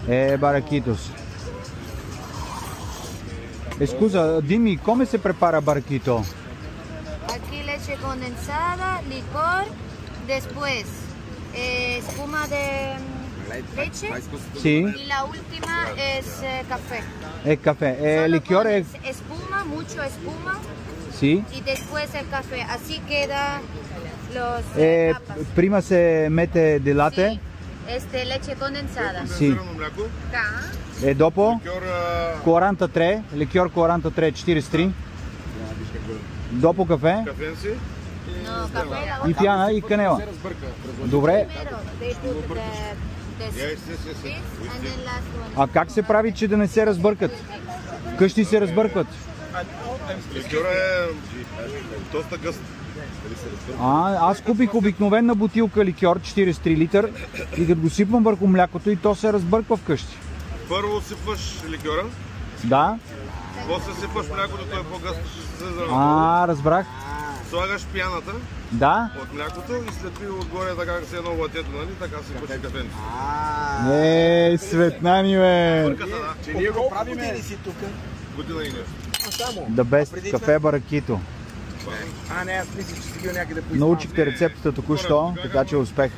Barraquitos. Scusa, dimmi come si prepara barraquito? Aquí leche condensada, licor, después espuma de leche Sì. y la última es café. Caffè. Solo Liquor è... pones espuma, mucho espuma Sì. y después el café. Así queda los tapas. Prima si mette del latte? Sí, leche condensada. Sì. Cá. E dopo? 43, liquor 43, 43. Dopo caffè? No, café la И otra. пяна, и канела. Добре. Primero, they put this, and then last one. А как се прави, че да не се разбъркат? Къщи се разбъркват. Ликьора е доста гъст. Аз купих обикновена бутилка ликьор, 43 литър, и като го сипвам върху млякото и то се разбърква вкъщи. Първо сипваш ликьора, Да? после сипваш млякото, той е по-гъсто, ще се заразбърка. Разбрах. Слагаш пяната Да? от млякото и след това отгоре така как се едно латето, нали? Така сипваш и кафенци. Светнани, бе! Бърка се, да. Че ние го правиме ли си тук? Година и нещо. The best кафе баракито. Не, аз мисля, че си бил някъде по Научихте рецептата току-що, така че успех.